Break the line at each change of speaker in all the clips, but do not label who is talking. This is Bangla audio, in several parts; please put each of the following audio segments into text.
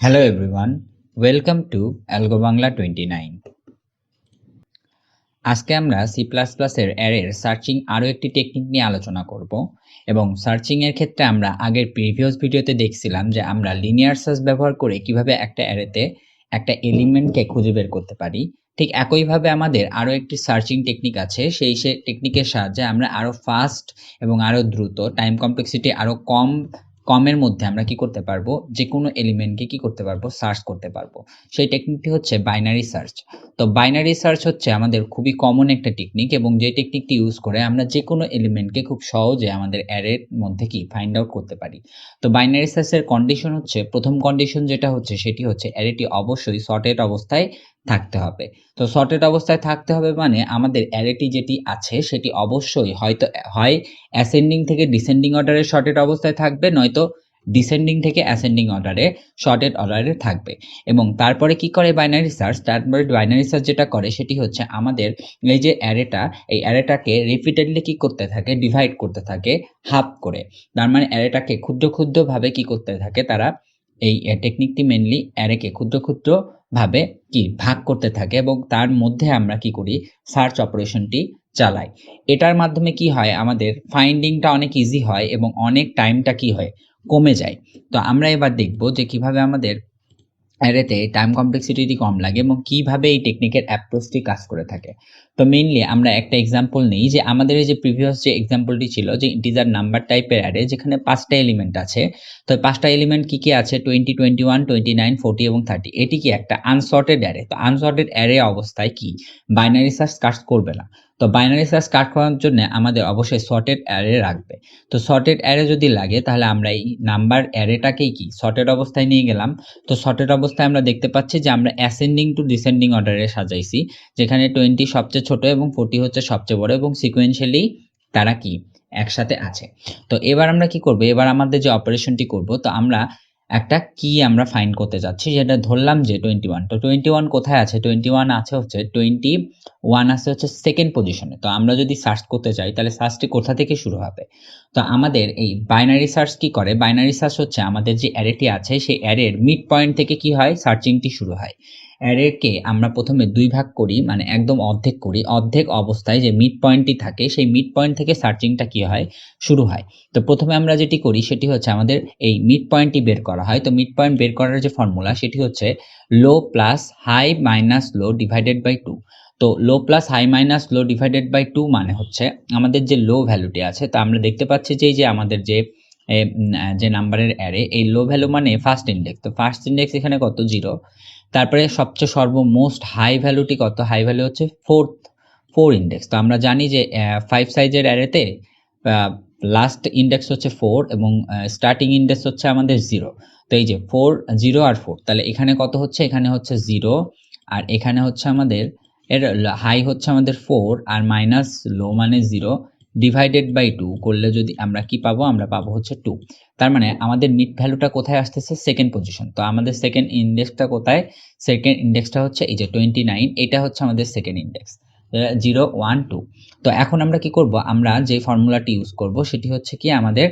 Hello everyone, welcome to Algo Bangla 29. আজকে আমরা সি প্লাস প্লাসের অ্যারের সার্চিং আরও একটি টেকনিক নিয়ে আলোচনা করব এবং সার্চিংয়ের ক্ষেত্রে আমরা আগের প্রিভিয়াস ভিডিওতে দেখছিলাম যে আমরা লিনিয়ার সার্চ ব্যবহার করে কিভাবে একটা অ্যারেতে একটা এলিমেন্টকে খুঁজে বের করতে পারি। ঠিক একইভাবে আমাদের আরও একটি সার্চিং টেকনিক আছে, সেই টেকনিকের সাহায্যে আমরা আরও ফাস্ট এবং আরও দ্রুত, টাইম কমপ্লেক্সিটি আরও কমের মধ্যে আমরা কি করতে পারবো, যে কোনো এলিমেন্টকে কি করতে পারবো, সার্চ করতে পারবো। সেই টেকনিকটি হচ্ছে বাইনারি সার্চ। তো বাইনারি সার্চ হচ্ছে আমাদের খুবই কমন একটা টেকনিক এবং যে টেকনিকটি ইউজ করে আমরা যে কোনো এলিমেন্টকে খুব সহজে আমাদের অ্যারের মধ্যে কি ফাইন্ড আউট করতে পারি। তো বাইনারি সার্চের কন্ডিশন হচ্ছে, প্রথম কন্ডিশন যেটা হচ্ছে সেটি হচ্ছে অ্যারেটি অবশ্যই সর্টেড অবস্থায় থাকতে হবে। তো সর্টেড অবস্থায় থাকতে হবে মানে আমাদের অ্যারেটি যেটি আছে সেটি অবশ্যই হয়তো হয় অ্যাসেন্ডিং থেকে ডিসেন্ডিং অর্ডারে সর্টেড অবস্থায় থাকবে, নয়তো ডিসেন্ডিং থেকে অ্যাসেন্ডিং অর্ডারে সর্টেড অর্ডারে থাকবে। এবং তারপরে কি করে বাইনারি সার্চ, তারপরে বাইনারি সার্চ যেটা করে সেটি হচ্ছে আমাদের এই যে অ্যারেটা, এই অ্যারেটাকে রিপিটেডলি কি করতে থাকে, ডিভাইড করতে থাকে হাফ করে। তার মানে অ্যারেটাকে ক্ষুদ্র ক্ষুদ্রভাবে কি করতে থাকে তারা, এই টেকনিকটি মেনলি অ্যারেকে ক্ষুদ্র ক্ষুদ্র ভাবে কি ভাগ করতে থাকে এবং তার মধ্যে আমরা কি করি, সার্চ অপারেশনটি চালাই। এটার মাধ্যমে কি হয়, আমাদের ফাইন্ডিংটা অনেক ইজি হয় এবং অনেক টাইমটা কি হয়, কমে যায়। তো আমরা এবার দেখব যে কিভাবে আমাদের অ্যারেতে টাইম কমপ্লেক্সিটি কম লাগে এবং কিভাবে এই টেকনিকের অ্যাপ্রোচটি কাজ করে থাকে। তো মেইনলি আমরা একটা এক্সাম্পল নিই, যে আমাদের এই যে প্রিভিয়াস যে এক্সাম্পলটি ছিল যে ইন্টিজার নাম্বার টাইপের অ্যারে, যেখানে 5টা এলিমেন্ট আছে। তো 5টা এলিমেন্ট কি কি আছে, 20, 21, 29, 40 এবং 30। এটি কি একটা আনসর্টেড অ্যারে। তো আনসর্টেড অ্যারে অবস্থায় কি বাইনারি সার্চ কাজ করবে না। তো বাইনারি সার্চ কাজ করার জন্য আমাদের অবশ্যই সর্টেড অ্যারে রাখবে। তো সর্টেড অ্যারে যদি লাগে তাহলে আমরা এই নাম্বার অ্যারেটাকেই কি সর্টেড অবস্থায় নিয়ে গেলাম। তো সর্টেড অবস্থায় আমরা দেখতে পাচ্ছি যে আমরা অ্যাসেন্ডিং টু ডিসেন্ডিং অর্ডারে সাজাইছি, যেখানে 20 সবচেয়ে ছোট এবং 40 হচ্ছে সবচেয়ে বড় এবং সিকোয়েন্সিয়ালি তারা কি একসাথে আছে। তো এবার আমরা কি করব, এবার আমাদের যে অপারেশনটি করব, তো আমরা একটা কি আমরা ফাইন্ড করতে যাচ্ছি, যেটা ধরলাম যে 21। তো 21 কোথায় আছে, 21 আছে হচ্ছে 21 আছে হচ্ছে সেকেন্ড পজিশনে। তো আমরা যদি সার্চ করতে চাই তাহলে সার্চটি কোথা থেকে শুরু হবে। তো আমাদের এই বাইনারি সার্চ কি করে, বাইনারি সার্চ হচ্ছে আমাদের যে অ্যারেটি আছে সেই অ্যারের মিড পয়েন্ট থেকে কি হয়, সার্চিংটি শুরু হয়। অ্যারেকে আমরা প্রথমে দুই ভাগ করি, মানে একদম অর্ধেক করি। অর্ধেক অবস্থায় যে মিড পয়েন্টটি থাকে সেই মিড পয়েন্ট থেকে সার্চিংটা কি হয়, শুরু হয়। তো প্রথমে আমরা যেটি করি সেটি হচ্ছে আমাদের এই মিড পয়েন্টটি বের করা হয়। তো মিড পয়েন্ট বের করার যে ফর্মুলা সেটি হচ্ছে low plus high minus low divided by 2। তো low plus high minus low divided by 2 মানে হচ্ছে আমাদের যে লো ভ্যালুটি আছে, তা আমরা দেখতে পাচ্ছি যে এই যে আমাদের যে নাম্বারের অ্যারে, এই লো ভ্যালু মানে ফার্স্ট ইন্ডেক্স। তো ফার্স্ট ইন্ডেক্স এখানে কত, 0। তারপরে সবচেয়ে সর্বমোস্ট হাই ভ্যালুটি কত, হাই ভ্যালু হচ্ছে 4 ইন্ডেক্স। তো আমরা জানি যে 5 সাইজের অ্যারেতে লাস্ট ইন্ডেক্স হচ্ছে 4 এবং স্টার্টিং ইন্ডেক্স হচ্ছে আমাদের 0। তো এই যে 4, 0 আর 4, তাহলে এখানে কত হচ্ছে, এখানে হচ্ছে 0 আর এখানে হচ্ছে আমাদের এর হাই হচ্ছে আমাদের 4 আর মাইনাস লো মানে 0 ডিভাইডেড বাই 2 করলে যদি আমরা কি পাবো, আমরা পাবো হচ্ছে 2। তার মানে আমাদের মিড ভ্যালুটা কোথায় আসতেছে, সেকেন্ড পজিশন। তো আমাদের সেকেন্ড ইন্ডেক্সটা কোথায়, সেকেন্ড ইন্ডেক্সটা হচ্ছে এই যে 29, এটা হচ্ছে আমাদের সেকেন্ড ইন্ডেক্স, 0, 1, 2। তো এখন আমরা কি করব, আমরা যে ফর্মুলাটি ইউজ করব সেটি হচ্ছে কি আমাদের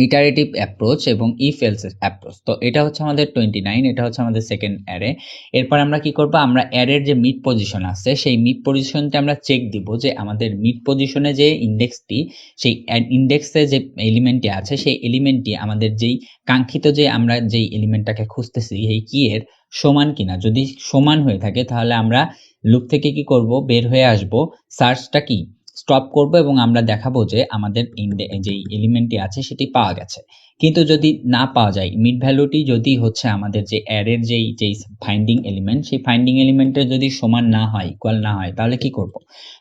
ইটারেটিভ অ্যাপ্রোচ এবং ইফ এলস অ্যাপ্রোচ। তো এটা হচ্ছে আমাদের 29, এটা হচ্ছে আমাদের সেকেন্ড অ্যারে। এরপর আমরা কি করব, আমরা অ্যারের যে মিড পজিশন আছে সেই মিড পজিশনটা আমরা চেক দিব যে আমাদের মিড পজিশনে যে ইন্ডেক্সটি, সেই ইন্ডেক্সে যে এলিমেন্টটি আছে সেই এলিমেন্টটি আমাদের যেই কাঙ্ক্ষিত যে আমরা যেই এলিমেন্টটাকে খুঁজতেছি এই কি এর সমান কিনা। যদি সমান হয়ে থাকে তাহলে আমরা লুপ থেকে কি করব, বের হয়ে আসব, সার্চটা কি স্টপ করব এবং আমরা দেখাবো যে আমাদের যেই এলিমেন্টটি আছে সেটি পাওয়া গেছে। কিন্তু যদি না পাওয়া যায়, মিড ভ্যালুটি যদি হচ্ছে আমাদের যে অ্যারের যেই ফাইন্ডিং এলিমেন্ট, সেই ফাইন্ডিং এলিমেন্টের যদি সমান না হয়, ইকুয়াল না হয়, তাহলে কি করব,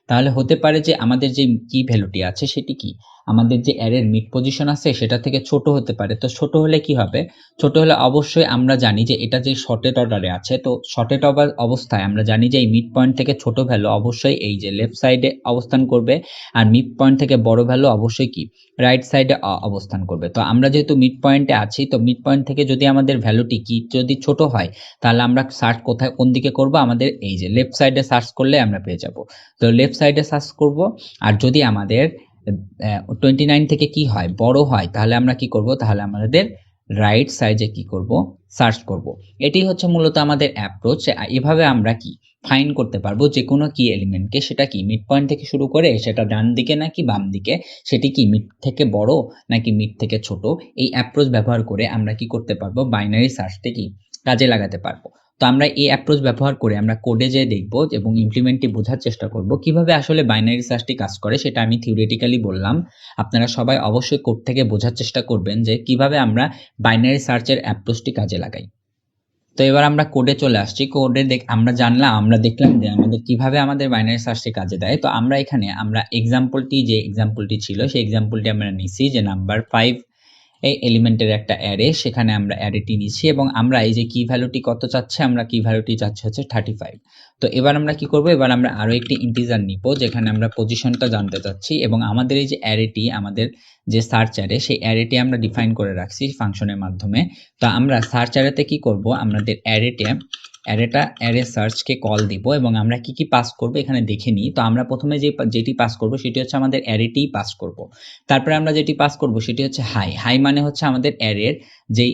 তাহলে হতে পারে যে আমাদের যে কি ভ্যালুটি আছে সেটি কি আমাদের যে অ্যারের মিড পজিশন আছে সেটা থেকে ছোট হতে পারে। তো ছোট হলে কি হবে, ছোট হলে অবশ্যই আমরা জানি যে এটা যে শর্টেড অর্ডারে আছে, তো শর্টেড অবস্থায় আমরা জানি যে এই মিড পয়েন্ট থেকে ছোট ভ্যালু অবশ্যই এই যে লেফট সাইডে অবস্থান করবে আর মিড পয়েন্ট থেকে বড় ভ্যালু অবশ্যই কি রাইট সাইডে অবস্থান করবে। তো আমরা যেহেতু মিড পয়েন্টে আছি, তো মিড পয়েন্ট থেকে যদি আমাদের ভ্যালুটি কি যদি ছোট হয় তাহলে আমরা সার্চ কোথায়, কোন দিকে করব, আমাদের এই যে লেফট সাইডে সার্চ করলে আমরা পেয়ে যাব। তো লেফট সাইডে সার্চ করব। আর যদি আমাদের 29 থেকে কি হয়, বড় হয়, তাহলে আমরা কি করব, তাহলে আমাদের রাইট সাইজে কি করব, সার্চ করব। এটি হচ্ছে মূলত আমাদের অ্যাপ্রোচ। এভাবে আমরা কি ফাইন্ড করতে পারবো যে কোনো কি এলিমেন্টকে, সেটা কি মিড পয়েন্ট থেকে শুরু করে সেটা ডান দিকে নাকি বাম দিকে, সেটি কি মিড থেকে বড় নাকি মিড থেকে ছোট। এই অ্যাপ্রোচ ব্যবহার করে আমরা কি করতে পারবো, বাইনারি সার্চটি কি কাজে লাগাতে পারবো। তো আমরা এই অ্যাপ্রোচ ব্যবহার করে আমরা কোডে যেয়ে দেখব এবং ইমপ্লিমেন্টটি বোঝার চেষ্টা করব কিভাবে আসলে বাইনারি সার্চটি কাজ করে। সেটা আমি থিওরিটিক্যালি বললাম, আপনারা সবাই অবশ্যই কোড থেকে বোঝার চেষ্টা করবেন যে কিভাবে আমরা বাইনারি সার্চের অ্যাপ্রোচটি কাজে লাগাই। তো এবার আমরা কোডে চলে আসছি। কোডে আমরা দেখলাম যে আমাদের কিভাবে আমাদের বাইনারি সার্চটি কাজে দেয়। তো আমরা এখানে যে এক্সাম্পলটি ছিল সেই এক্সাম্পলটি আমরা নিছি যে নাম্বার 5 এই এলিমেন্টের একটা অ্যারে, সেখানে আমরা অ্যারেটি নিচ্ছি এবং আমরা এই যে কি ভ্যালুটি কত চাচ্ছে, আমরা কি ভ্যালুটি চাচ্ছি হচ্ছে 35। তো এবার আমরা কি করব, এবার আমরা আরো একটি ইন্টিজার নিব যেখানে আমরা পজিশনটা জানতে চাচ্ছি এবং আমাদের এই যে অ্যারেটি, আমাদের যে সার্চ অ্যারে, সেই অ্যারেটি আমরা ডিফাইন করে রাখছি ফাংশনের মাধ্যমে। তো আমরা সার্চ অ্যারেতে কি করব, আমাদের অ্যারে সার্চকে কল দিব এবং আমরা কি কি পাস করব এখানে দেখে নিই। তো আমরা প্রথমে যেটি পাস করব সেটি হচ্ছে আমাদের অ্যারেটিই পাস করব। তারপরে আমরা যেটি পাস করব সেটি হচ্ছে হাই মানে হচ্ছে আমাদের অ্যারের যেই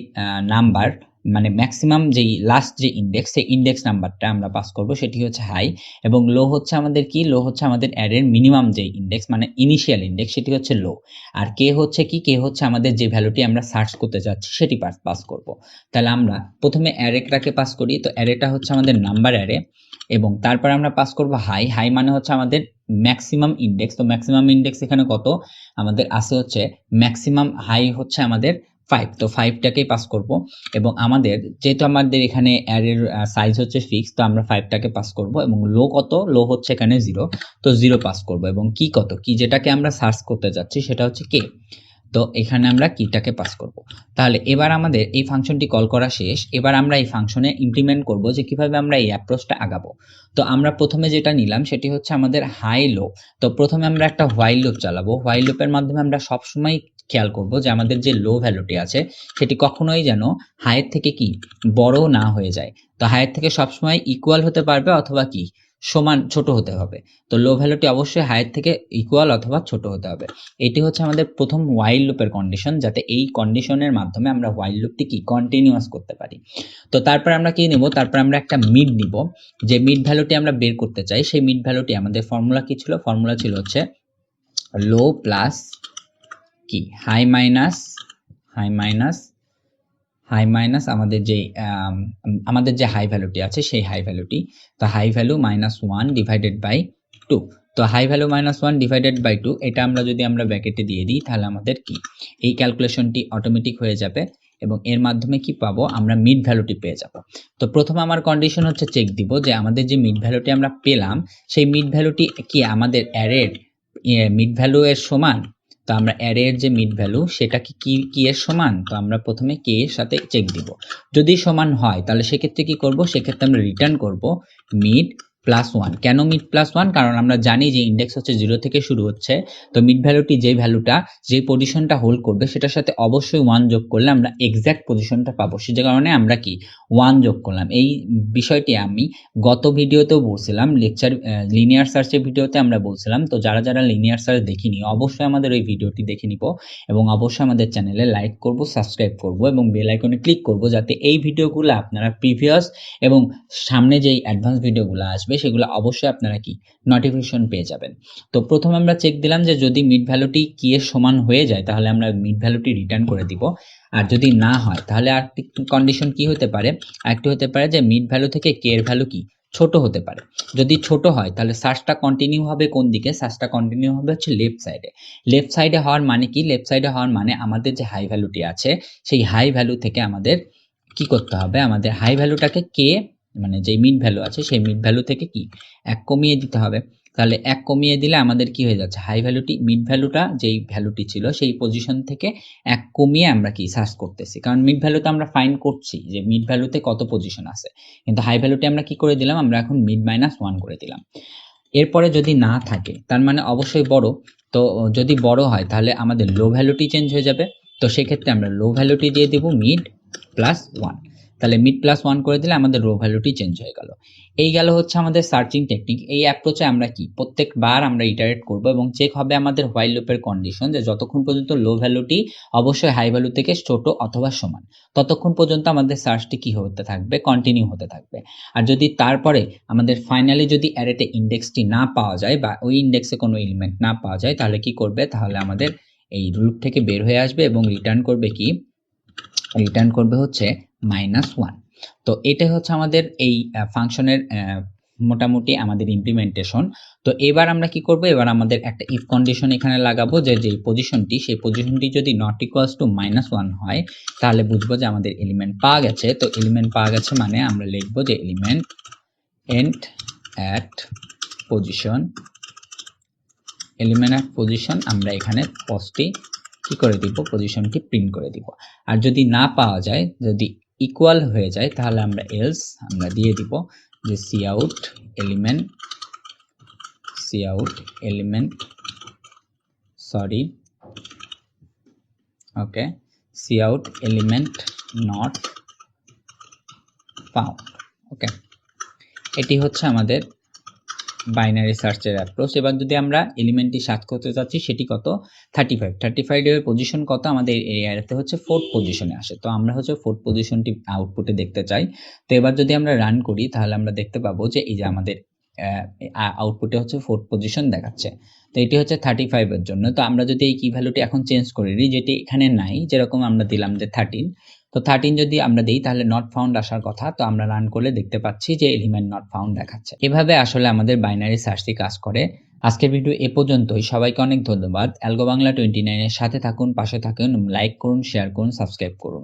নাম্বার, মানে ম্যাক্সিমাম যেই লাস্ট যে ইন্ডেক্স, সেই ইন্ডেক্স নাম্বারটা আমরা পাস করব, সেটি হচ্ছে হাই। এবং লো হচ্ছে আমাদের কি, লো হচ্ছে আমাদের অ্যারের মিনিমাম যেই ইন্ডেক্স, মানে ইনিশিয়াল ইন্ডেক্স, সেটি হচ্ছে লো। আর কে হচ্ছে কি, কে হচ্ছে আমাদের যে ভ্যালুটি আমরা সার্চ করতে চাচ্ছি সেটি পাস করব। তাহলে আমরা প্রথমে অ্যারেটাকে পাস করি। তো অ্যারেটা হচ্ছে আমাদের নাম্বার অ্যারে এবং তারপর আমরা পাস করব হাই মানে হচ্ছে আমাদের ম্যাক্সিমাম ইন্ডেক্স। তো ম্যাক্সিমাম ইন্ডেক্স এখানে কত আমাদের আছে, হচ্ছে ম্যাক্সিমাম হাই হচ্ছে আমাদের 5। তো 5টাকেই পাস করব এবং আমাদের যেহেতু আমাদের এখানে অ্যারের সাইজ হচ্ছে ফিক্স, তো আমরা 5টাকে পাস করব এবং লো কত, লো হচ্ছে এখানে 0, তো 0 পাস করব এবং কি কত, কি যেটাকে আমরা সার্চ করতে যাচ্ছি সেটা হচ্ছে কে, তো এখানে আমরা কিটাকে পাস করব। তাহলে এবার আমাদের এই ফাংশনটি কল করা শেষ। এবার আমরা এই ফাংশনে ইমপ্লিমেন্ট করব যে কিভাবে আমরা এই অ্যাপ্রোচটা আগাবো। তো আমরা প্রথমে যেটা নিলাম সেটি হচ্ছে আমাদের হাই লো। তো প্রথমে আমরা একটা হোয়াইল লুপ চালাবো। হোয়াইল লুপের মাধ্যমে আমরা সবসময় খেয়াল করব যে আমাদের যে লো ভ্যালুটি আছে সেটি কখনোই যেন হাইয়ের থেকে কি বড় না হয়ে যায়। তো হাইয়ের থেকে সবসময় ইকুয়াল হতে পারবে অথবা কি সমান ছোট হতে হবে। তো লো ভ্যালুটি অবশ্যই হাইয়ের থেকে ইকুয়াল অথবা ছোট হতে হবে। এটি হচ্ছে আমাদের প্রথম হোয়াইল লুপের কন্ডিশন, যাতে এই কন্ডিশনের মাধ্যমে আমরা হোয়াইল লুপটি কি কন্টিনিউয়াস করতে পারি। তো তারপর আমরা কি নেব, তারপর আমরা একটা মিড নিব। যে মিড ভ্যালুটি আমরা বের করতে চাই সেই মিড ভ্যালুটি, আমাদের ফর্মুলা কি ছিল, ফর্মুলা ছিল হচ্ছে লো প্লাস কি হাই মাইনাস আমাদের যে হাই ভ্যালুটি আছে সেই হাই ভ্যালুটি। তো হাই ভ্যালু -1 ডিভাইডেড বাই 2। তো হাই ভ্যালু -1 ডিভাইডেড বাই 2, এটা যদি আমরা ব্র্যাকেটে দিয়ে দিই তাহলে আমাদের কি এই ক্যালকুলেশনটি অটোমেটিক হয়ে যাবে এবং এর মাধ্যমে কি পাবো, আমরা মিড ভ্যালুটি পেয়ে যাব। তো প্রথমে আমার কন্ডিশন হচ্ছে চেক দিব যে আমাদের যে মিড ভ্যালুটি আমরা পেলাম সেই মিড ভ্যালুটি কি আমাদের অ্যারের মিড ভ্যালু এর সমান। তো আমরা অ্যারের যে মিড ভ্যালু সেটা কি এর সমান, তো আমরা প্রথমে কে এর সাথে চেক দিব। যদি সমান হয় তাহলে সেক্ষেত্রে কি করব, সেক্ষেত্রে আমরা রিটার্ন করব মিড +1। কেন মিড +1, কারণ আমরা জানি যে ইন্ডেক্স হচ্ছে 0 থেকে শুরু হচ্ছে। তো মিড ভ্যালুটি যেই পজিশনটা হোল্ড করবে সেটার সাথে অবশ্যই 1 যোগ করলে আমরা এক্সাক্ট পজিশনটা পাবো। সে কারণে আমরা কি 1 যোগ করলাম। এই বিষয়টি আমি গত ভিডিওতেও বলছিলাম, লিনিয়ার সার্চের ভিডিওতে আমরা বলছিলাম। তো যারা লিনিয়ার সার্চ দেখিনি অবশ্যই আমাদের ওই ভিডিওটি দেখে নিব এবং অবশ্যই আমাদের চ্যানেলে লাইক করব, সাবস্ক্রাইব করব এবং বেল আইকনে ক্লিক করব, যাতে এই ভিডিওগুলো আপনারা প্রিভিয়াস এবং সামনে যেই অ্যাডভান্স ভিডিওগুলো আসবে সেগুলো অবশ্যই আপনারা কি নোটিফিকেশন পেয়ে যাবেন। তো প্রথমে আমরা চেক দিলাম যে যদি মিড ভ্যালুটি কি এর সমান হয়ে যায় তাহলে আমরা মিড ভ্যালুটি রিটার্ন করে দিব। আর যদি না হয় তাহলে আরেকটি কন্ডিশন কি হতে পারে, আরেকটি হতে পারে যে মিড ভ্যালু থেকে কে এর ভ্যালু কি ছোট হতে পারে। যদি ছোট হয় তাহলে সার্চটা কন্টিনিউ হবে কোন দিকে, সার্চটা কন্টিনিউ হবে হচ্ছে লেফট সাইডে। লেফট সাইডে হওয়ার মানে কি, লেফট সাইডে হওয়ার মানে আমাদের যে হাই ভ্যালুটি আছে সেই হাই ভ্যালু থেকে আমাদের কি করতে হবে, আমাদের হাই ভ্যালুটাকে কে মানে যে মিড ভ্যালু আছে সেই মিড ভ্যালু থেকে কি 1 কমিয়ে দিতে হবে। তাহলে 1 কমিয়ে দিলে আমাদের কি হয়ে যাচ্ছে, হাই ভ্যালুটি মিড ভ্যালুটা যেই ভ্যালুটি ছিল সেই পজিশন থেকে 1 কমিয়ে আমরা কি সার্চ করতেছি, কারণ মিড ভ্যালুতে আমরা ফাইন্ড করছি যে মিড ভ্যালুতে কত পজিশন আছে। কিন্তু হাই ভ্যালুটি আমরা কি করে দিলাম, আমরা এখন মিড -1 করে দিলাম। এরপরে যদি না থাকে তার মানে অবশ্যই বড়। তো যদি বড় হয় তাহলে আমাদের লো ভ্যালুটি চেঞ্জ হয়ে যাবে। তো সেক্ষেত্রে আমরা লো ভ্যালুটি দিয়ে দেব মিড +1। তাহলে মিড প্লাস 1 করে দিলে আমাদের রো ভ্যালুটি চেঞ্জ হয়ে গেল। এই গেল হচ্ছে আমাদের সার্চিং টেকনিক। এই অ্যাপ্রোচে আমরা কি প্রত্যেকবার আমরা ইটারেট করব এবং চেক হবে আমাদের হোয়াইল লুপের কন্ডিশন যে যতক্ষণ পর্যন্ত লো ভ্যালুটি অবশ্যই হাই ভ্যালু থেকে ছোট অথবা সমান, ততক্ষণ পর্যন্ত আমাদের সার্চটি কি হতে থাকবে, কন্টিনিউ হতে থাকবে। আর যদি তারপরে আমাদের ফাইনালি যদি অ্যারেতে ইন্ডেক্সটি না পাওয়া যায় বা ওই ইন্ডেক্সে কোনো এলিমেন্ট না পাওয়া যায়, তাহলে কি করবে, তাহলে আমাদের এই লুপ থেকে বের হয়ে আসবে এবং রিটার্ন করবে কি, রিটার্ন করবে হচ্ছে -1। তো এটাই হচ্ছে আমাদের এই ফাংশনের মোটামুটি আমাদের ইমপ্লিমেন্টেশন। তো এবার আমরা কি করব, এবার আমাদের একটা ইফ কন্ডিশন এখানে লাগাবো যে যেই পজিশনটি, সেই পজিশনটি যদি নট ইকুয়ালস টু -1 হয়, তাহলে বুঝবো যে আমাদের এলিমেন্ট পাওয়া গেছে। তো এলিমেন্ট পাওয়া গেছে মানে আমরা লিখবো যে element and at position, element at position আমরা এখানে পজটি কি করে দিব, পজিশনটি প্রিন্ট করে দিব। আর যদি না পাওয়া যায়, যদি ইকুয়াল হয়ে যায়, তাহলে আমরা এলস আমরা দিয়ে দিব যে count element sorry okay count element not found. Okay, এটি হচ্ছে আমাদের বাইনারি সার্চের অ্যাপ্রোচ। এবার যদি আমরা এলিমেন্টটি সার্চ করতে চাচ্ছি, সেটি কত, 35 এর পজিশন কত, আমাদের এই অ্যারেতে হচ্ছে 4th পজিশনে আসে। তো আমরা হচ্ছে 4th পজিশনটি আউটপুটে দেখতে চাই। তো এবার যদি আমরা রান করি, তাহলে আমরা দেখতে পাবো যে এই যে আমাদের আউটপুটে হচ্ছে 4th পজিশন দেখাচ্ছে। তো এটি হচ্ছে 35 এর জন্য। তো আমরা যদি এই কি ভ্যালুটি এখন চেঞ্জ করে দিই, যেটি এখানে নাই, যেরকম আমরা দিলাম যে 13, তো 13 যদি আমরা দিই তাহলে নট ফাউন্ড আসার কথা। তো আমরা রান করলে দেখতে পাচ্ছি যে এলিমেন্ট নট ফাউন্ড দেখাচ্ছে। এভাবে আসলে আমাদের বাইনারি সার্চটি কাজ করে। আজকের ভিডিও এ পর্যন্তই। সবাইকে অনেক ধন্যবাদ। অ্যালগো বাংলা 29 এর সাথে থাকুন, পাশে থাকুন, লাইক করুন, শেয়ার করুন, সাবস্ক্রাইব করুন।